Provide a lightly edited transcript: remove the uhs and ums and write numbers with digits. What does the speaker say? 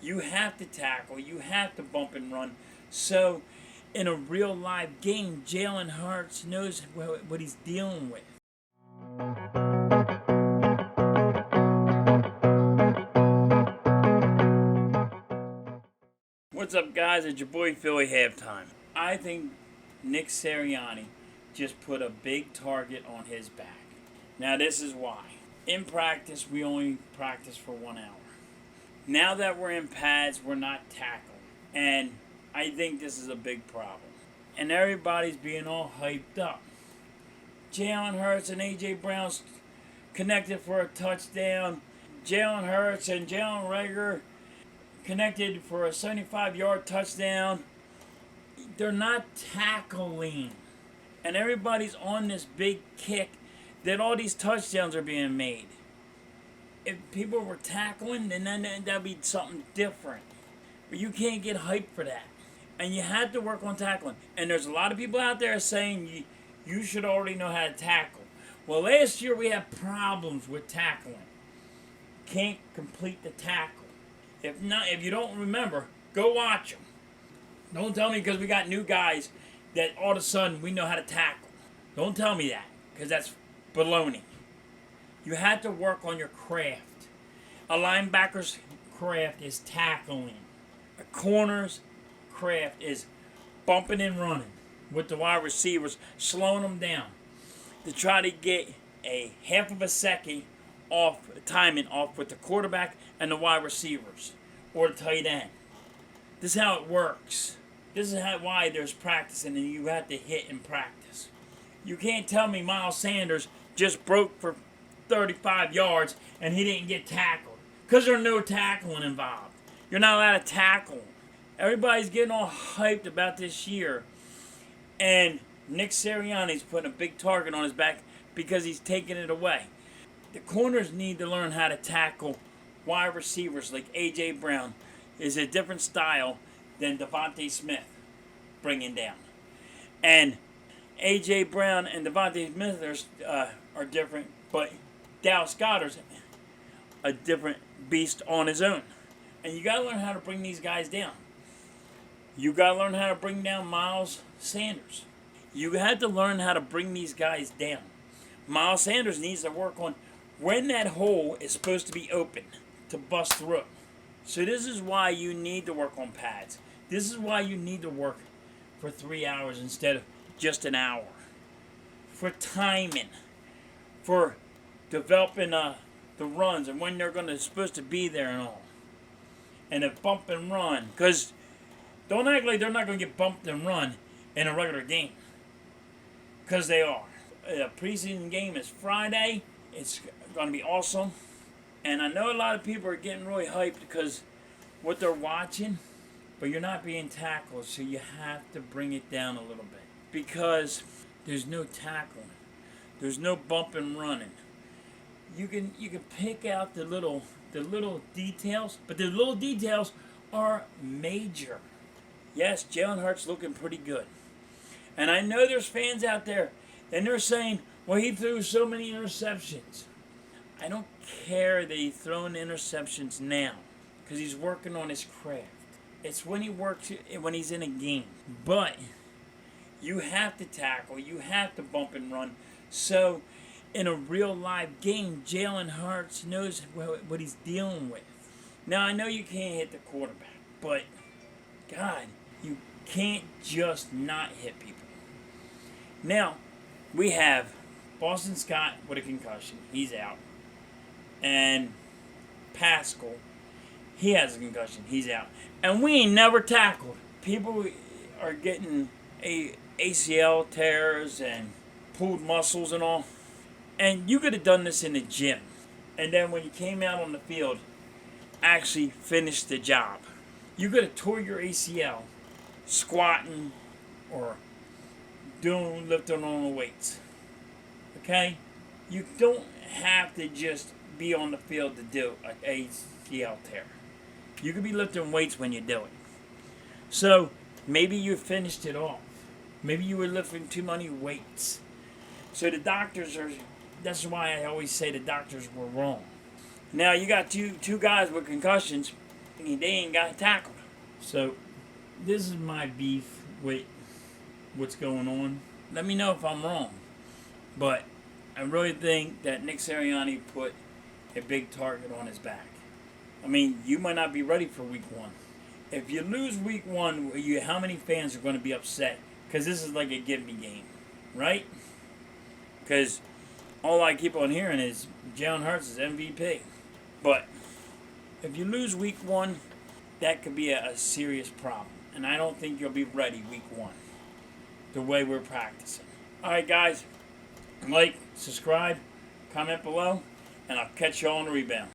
You have to tackle. You have to bump and run. So, in a real live game, Jalen Hurts knows what he's dealing with. What's up, guys? It's your boy Philly Halftime. I think Nick Sirianni just put a big target on his back. Now, this is why. In practice, we only practice for 1 hour. Now that we're in pads, we're not tackling. And I think this is a big problem. And everybody's being all hyped up. Jalen Hurts and A.J. Brown's connected for a touchdown. Jalen Hurts and Jalen Reagor connected for a 75-yard touchdown. They're not tackling. And everybody's on this big kick that all these touchdowns are being made. If people were tackling, then that'd be something different. But you can't get hyped for that. And you have to work on tackling. And there's a lot of people out there saying you should already know how to tackle. Well, last year we had problems with tackling. Can't complete the tackle. If you don't remember, go watch them. Don't tell me because we got new guys that all of a sudden we know how to tackle. Don't tell me that, because that's baloney. You have to work on your craft. A linebacker's craft is tackling. A corner's craft is bumping and running with the wide receivers, slowing them down to try to get a half of a second off timing off with the quarterback and the wide receivers or the tight end. This is how it works. This is why there's practicing, and you have to hit in practice. You can't tell me Miles Sanders just broke for 35 yards and he didn't get tackled, because there's no tackling involved. You're not allowed to tackle. Everybody's getting all hyped about this year, and Nick Sirianni's putting a big target on his back because he's taking it away. The corners need to learn how to tackle wide receivers like A.J. Brown. Is a different style than Devontae Smith bringing down. And A.J. Brown and Devontae Smith are different, but Dallas Goedert's a different beast on his own. And you got to learn how to bring these guys down. You got to learn how to bring down Miles Sanders. You have to learn how to bring these guys down. Miles Sanders needs to work on when that hole is supposed to be open to bust through. So this is why you need to work on pads. This is why you need to work for 3 hours instead of just an hour. For timing. For developing the runs and when they're supposed to be there and all. And a bump and run. Because don't act like they're not going to get bumped and run in a regular game. Because they are. The preseason game is Friday. It's going to be awesome. And I know a lot of people are getting really hyped because what they're watching, but you're not being tackled, so you have to bring it down a little bit. Because there's no tackling. There's no bump and running. You can pick out the little details, but the little details are major. Yes, Jalen Hurts looking pretty good. And I know there's fans out there, and they're saying, well, he threw so many interceptions. I don't care that he's throwing interceptions now, because he's working on his craft. It's when he's in a game. But you have to tackle, you have to bump and run. So in a real live game, Jalen Hurts knows what he's dealing with. Now, I know you can't hit the quarterback, but God, you can't just not hit people. Now, we have Boston Scott with a concussion. He's out. And Pascal, he has a concussion. He's out. And we ain't never tackled. People are getting ACL tears and pulled muscles and all. And you could have done this in the gym. And then when you came out on the field, actually finished the job. You could have tore your ACL squatting or lifting on the weights. Okay? You don't have to just be on the field to do an ACL tear. You could be lifting weights when you do it. So maybe you finished it off. Maybe you were lifting too many weights. So the doctors that's why I always say the doctors were wrong. Now you got two guys with concussions. they ain't got tackled. So this is my beef with what's going on. Let me know if I'm wrong. But I really think that Nick Sirianni put a big target on his back. I mean, you might not be ready for week one. If you lose week one, how many fans are going to be upset? Because this is like a give-me game, right? Because all I keep on hearing is Jalen Hurts is MVP. But if you lose week one, that could be a serious problem. And I don't think you'll be ready week one, the way we're practicing. All right, guys. Like, subscribe, comment below, and I'll catch you all on the rebound.